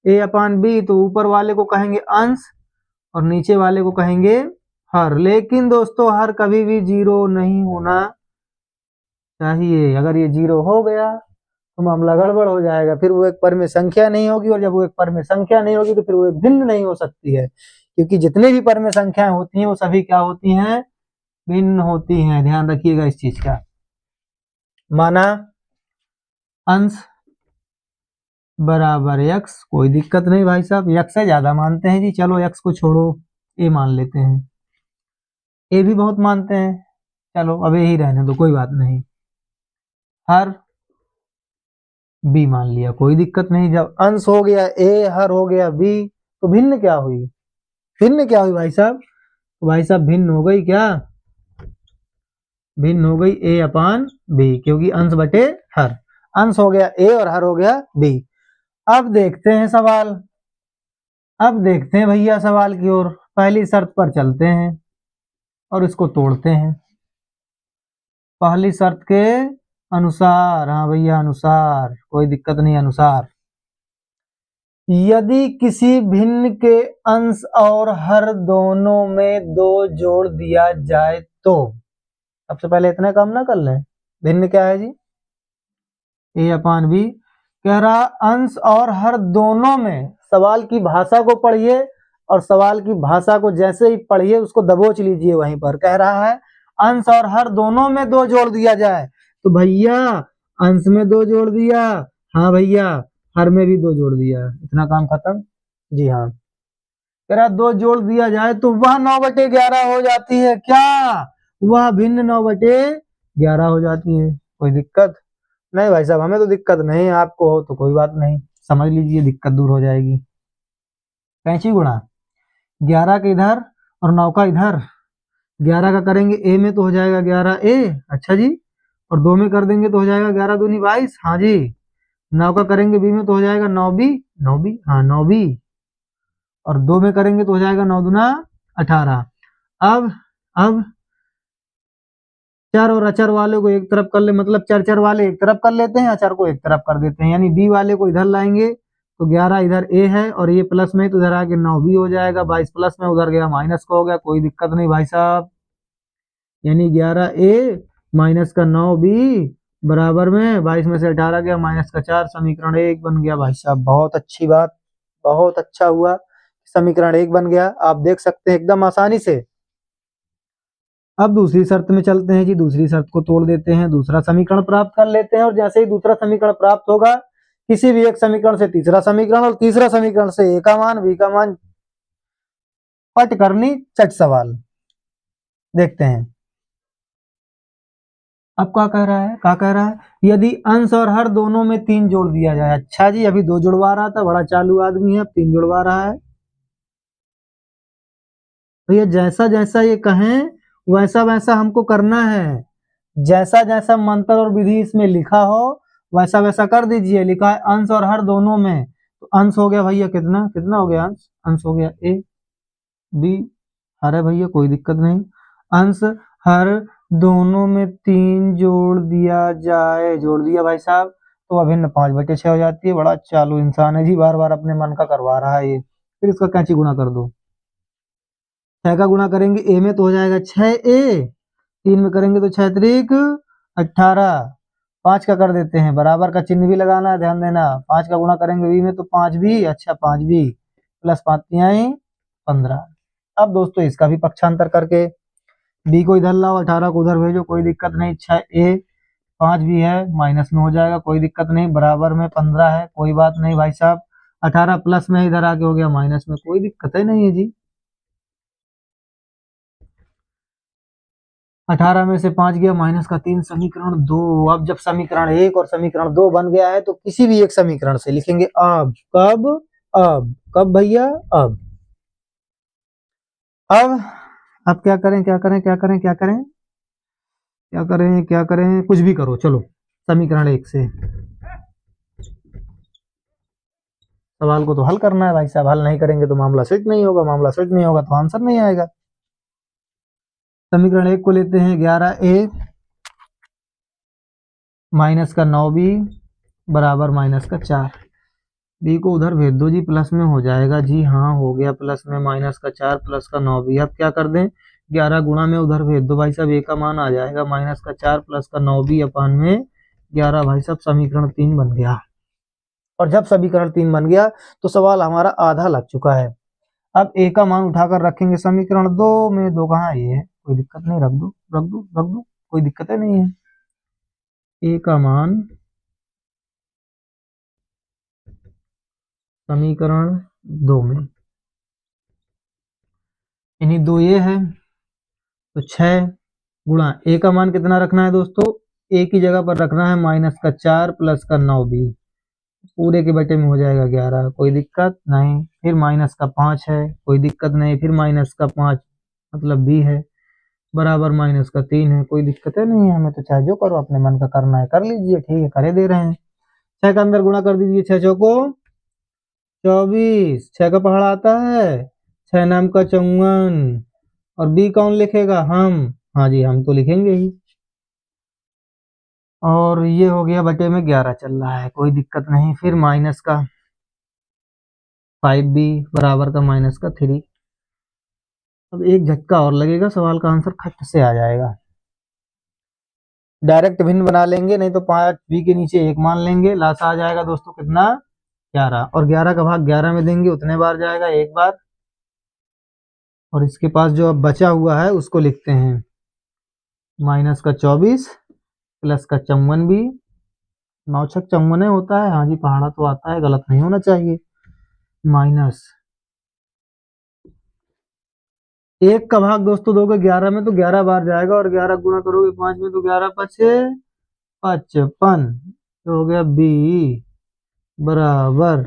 a/b, तो ऊपर वाले को कहेंगे अंश और नीचे वाले को कहेंगे हर। लेकिन दोस्तों हर कभी भी 0 नहीं होना चाहिए। अगर ये 0 हो गया तो मामला गड़बड़ हो जाएगा, फिर वो एक परिमेय संख्या नहीं होगी, और जब वो एक परिमेय संख्या नहीं होगी तो फिर वो एक भिन्न नहीं हो सकती है, क्योंकि जितनी भी परिमेय संख्याएं होती हैं वो सभी क्या होती हैं, भिन्न होती हैं। ध्यान रखिएगा इस चीज का। माना अंश बराबर x, कोई दिक्कत नहीं भाई साहब, x से ज्यादा मानते हैं जी, चलो x को छोड़ो, a मान लेते हैं, a भी बहुत मानते हैं, चलो अब यही रहने दो, कोई बात नहीं। हर b मान लिया, कोई दिक्कत नहीं। जब अंश हो गया a, हर हो गया b, तो भिन्न क्या हुई, भिन्न क्या हुई भाई साहब, तो भाई साहब भिन्न हो गई क्या, भिन्न हो गई a/b, क्योंकि अंश बटे हर, अंश हो गया a और हर हो गया b। अब देखते हैं सवाल, अब देखते हैं भैया सवाल की ओर। पहली शर्त पर चलते हैं और इसको तोड़ते हैं। पहली शर्त के अनुसार, हाँ भैया अनुसार, कोई दिक्कत नहीं, अनुसार यदि किसी भिन्न के अंश और हर दोनों में 2 जोड़ दिया जाए तो, सबसे पहले इतने काम ना कर लें। भिन्न क्या है जी? ए अपान बी। कह रहा अंश और हर दोनों में, सवाल की भाषा को पढ़िए और सवाल की भाषा को जैसे ही पढ़िए उसको दबोच लीजिए वहीं पर। कह रहा है अंश और हर दोनों में 2 जोड़ दिया जाए, तो भैया अंश में 2 जोड़ दिया, हाँ भैया हर में भी 2 जोड़ दिया, इतना काम खत्म। जी हाँ, कह रहा 2 जोड़ दिया जाए तो वह 9/11 हो जाती है। क्या? वह भिन्न 9/11 हो जाती है। कोई दिक्कत नहीं भाई साहब, हमें तो दिक्कत नहीं, आपको हो तो कोई बात नहीं, समझ लीजिए दिक्कत दूर हो जाएगी। कैंची गुणा 11 का इधर और 9 का इधर, 11 का करेंगे ए में तो हो जाएगा 11A, अच्छा जी, और 2 में कर देंगे तो हो जाएगा 11 दूनी 22, हाँ जी, 9 का करेंगे बी में तो हो जाएगा 9B, 9B, हाँ 9B, और 2 में करेंगे तो हो जाएगा 9 दूना 18। अब चर और अचर वाले को एक तरफ कर ले, मतलब चर वाले एक तरफ कर लेते हैं, अचर को एक तरफ कर देते हैं, यानी बी वाले को इधर लाएंगे तो 11 इधर ए है और ये प्लस में तो इधर आके 9B हो जाएगा, 22 प्लस में उधर गया माइनस का हो गया, कोई दिक्कत नहीं भाई साहब। यानी 11A माइनस का 9B बराबर में 22 में से 18 गया माइनस का 4, समीकरण 1 बन गया भाई साहब। बहुत अच्छी बात, बहुत अच्छा हुआ, समीकरण 1 बन गया, आप देख सकते हैं एकदम आसानी से। अब दूसरी शर्त में चलते हैं जी, दूसरी शर्त को तोड़ देते हैं, दूसरा समीकरण प्राप्त कर लेते हैं, और जैसे ही दूसरा समीकरण प्राप्त होगा किसी भी एक समीकरण से तीसरा समीकरण और तीसरा समीकरण से ए का मान बी का मान पट करनी चट सवाल। देखते हैं अब क्या कह रहा है, क्या कह रहा है, यदि अंश और हर दोनों में 3 जोड़ दिया जाए। अच्छा जी, अभी 2 जुड़वा रहा था, बड़ा चालू आदमी है, अब 3 जुड़वा रहा है। तो ये जैसा जैसा ये कहें वैसा वैसा हमको करना है, जैसा जैसा मंत्र और विधि इसमें लिखा हो वैसा वैसा कर दीजिए। लिखा है अंश और हर दोनों में, तो अंश हो गया भैया कितना, कितना हो गया अंश, अंश हो गया ए बी, अरे भैया कोई दिक्कत नहीं, अंश हर दोनों में 3 जोड़ दिया जाए, जोड़ दिया भाई साहब, तो अभिन्न 5/6 हो जाती है। बड़ा चालू इंसान है जी, बार बार अपने मन का करवा रहा है ये। फिर इसका कैंची गुना कर दो, 6 का गुना करेंगे ए में तो हो जाएगा 6A, 3 में करेंगे तो 6 त्रिक 18, 5 का कर देते हैं, बराबर का चिन्ह भी लगाना है, ध्यान देना। 5 का गुणा करेंगे बी में तो 5B, अच्छा 5B प्लस 5 तिहाई 15। अब दोस्तों इसका भी पक्षांतर करके बी को इधर लाओ, 18 को उधर भेजो, कोई दिक्कत नहीं। 6A 5B है, माइनस में हो जाएगा, कोई दिक्कत नहीं, बराबर में 15 है, कोई बात नहीं भाई साहब। 18 प्लस में इधर आके हो गया माइनस में, कोई दिक्कत ही नहीं है जी। 18 में से 5 गया माइनस का 3, समीकरण 2। अब जब समीकरण 1 और समीकरण 2 बन गया है तो किसी भी एक समीकरण से लिखेंगे अब, कब, अब, कब भैया, अब। अब क्या करें, क्या करें, क्या करें, क्या करें, क्या करें, क्या करें, कुछ भी करो, चलो समीकरण 1 से सवाल को तो हल करना है भाई साहब, हल नहीं करेंगे तो मामला सेट नहीं होगा, मामला सेट नहीं होगा तो आंसर नहीं आएगा। समीकरण 1 को लेते हैं 11A माइनस का 9B बराबर माइनस का 4, बी को उधर भेज दो जी, प्लस में हो जाएगा जी, हाँ हो गया प्लस में, माइनस का 4 प्लस का 9B। अब क्या कर दें, 11 गुणा में उधर भेज दो भाई साहब, ए का मान आ जाएगा माइनस का 4 प्लस का 9B अपान में 11 भाई साहब, समीकरण 3 बन गया। और जब समीकरण 3 बन गया तो सवाल हमारा आधा लग चुका है। अब ए का मान उठाकर रखेंगे समीकरण 2 में, 2 कहाँ ये है, कोई दिक्कत नहीं, रख दो रख दो रख दो, कोई दिक्कत ही नहीं है। ए का मान समीकरण 2 में, यानी 2 ये है तो 6 गुणा ए का मान कितना रखना है दोस्तों, ए की जगह पर रखना है माइनस का 4 प्लस का 9B, पूरे के बटे में हो जाएगा 11, कोई दिक्कत नहीं। फिर माइनस का 5 है, कोई दिक्कत नहीं, फिर माइनस का 5 मतलब B है, बराबर माइनस का 3 है, कोई दिक्कत है नहीं है। हमें तो चाहे जो करो अपने मन का करना है कर लीजिए, ठीक है करे दे रहे हैं। 6 का अंदर गुणा कर दीजिए, 6 चौको 24, 6 का पहाड़ा आता है, 6 नाम का 54, और बी कौन लिखेगा? हम। हाँ जी, हम तो लिखेंगे ही। और ये हो गया बटे में 11 चल रहा है, कोई दिक्कत नहीं। फिर माइनस का 5b बराबर का माइनस का 3। अब एक झटका और लगेगा, सवाल का आंसर खट से आ जाएगा। डायरेक्ट भिन्न बना लेंगे, नहीं तो 5b के नीचे 1 मान लेंगे। लासा आ जाएगा दोस्तों कितना? 11, और 11 का भाग 11 में देंगे, उतने बार जाएगा, 1 बार। और इसके पास जो अब बचा हुआ है उसको लिखते हैं, माइनस का 24 प्लस का 54 भी, 9 छक 54 होता है। हाँ जी, पहाड़ा तो आता है, गलत नहीं होना चाहिए। माइनस 1 का भाग दोस्तों दोगे 11 में तो 11 बार जाएगा, और 11 गुणा करोगे 5 में तो 11 पचे 55, तो हो गया बी बराबर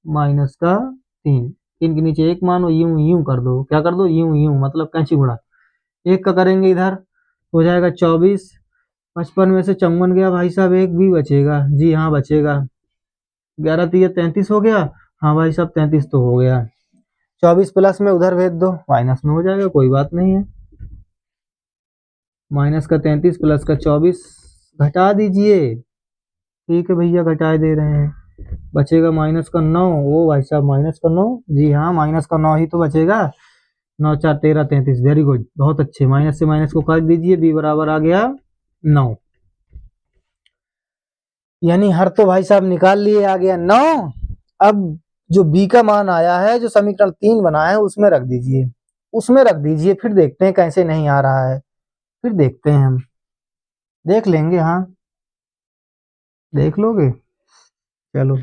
माइनस का 3। 3 के नीचे 1 मानो, यूं यूं कर दो। क्या कर दो? यूं यूं, मतलब कैंची गुणा। 1 का करेंगे इधर, हो जाएगा 24। 55 में से 54 गया भाई साहब, 1 भी बचेगा। जी हाँ, बचेगा। 11 3 33 हो गया। हाँ भाई साहब, 33 तो हो गया। 24 प्लस में उधर भेज दो, माइनस में हो जाएगा, कोई बात नहीं है। माइनस का 33 प्लस का 24 घटा दीजिए। ठीक है भैया, घटाए दे रहे हैं। बचेगा माइनस का 9। ओ भाई साहब, माइनस का 9। जी हाँ, माइनस का 9 ही तो बचेगा। 9 4 13 33, वेरी गुड, बहुत अच्छे। माइनस से माइनस को काट दीजिए, बी बराबर आ गया 9। यानी हर तो भाई साहब निकाल लिए, आ गया 9। अब जो बी का मान आया है, जो समीकरण 3 बना है, उसमें रख दीजिए, उसमें रख दीजिए। फिर देखते हैं कैसे नहीं आ रहा है, फिर देखते हैं, हम देख लेंगे। हाँ, देख लोगे? चलो,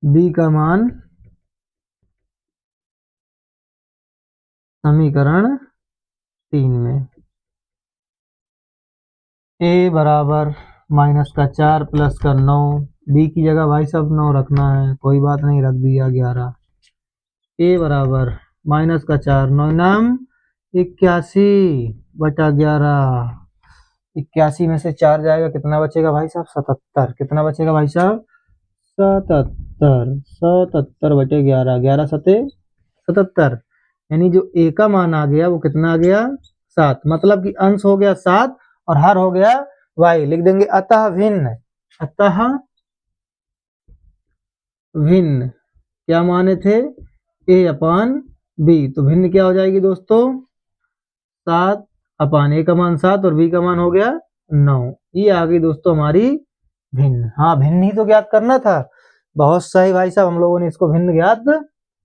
बी का मान समीकरण 3 में, ए बराबर माइनस का 4 प्लस का 9। बी की जगह भाई साहब 9 रखना है, कोई बात नहीं, रख दिया 11। ए बराबर माइनस का 4, 9 नाम 81 बटा 11। 81 में से 4 जाएगा, कितना बचेगा भाई साहब? 77। कितना बचेगा भाई साहब? 77। 77 बटे 11, 11 सते 77। यानी जो ए का मान आ गया वो कितना आ गया? 7। मतलब कि अंश हो गया 7 और हर हो गया y। लिख देंगे अतः भिन्न। अतः भिन्न क्या माने थे? a upon b। तो भिन्न क्या हो जाएगी दोस्तों? 7 अपान a का मान 7 और b का मान हो गया 9। ये आ गई दोस्तों हमारी भिन्न। हाँ, भिन्न ही तो ज्ञात करना था। बहुत सही भाई साहब, हम लोगों ने इसको भिन्न ज्ञात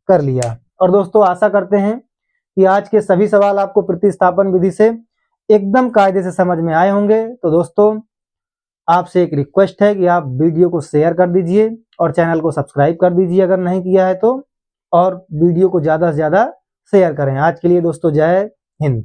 कर लिया। और दोस्तों, आशा करते हैं कि आज के सभी सवाल आपको प्रतिस्थापन विधि से एकदम कायदे से समझ में आए होंगे। तो दोस्तों, आपसे एक रिक्वेस्ट है कि आप वीडियो को शेयर कर दीजिए और चैनल को सब्सक्राइब कर दीजिए अगर नहीं किया है तो, और वीडियो को ज़्यादा से ज़्यादा शेयर करें। आज के लिए दोस्तों, जय हिंद।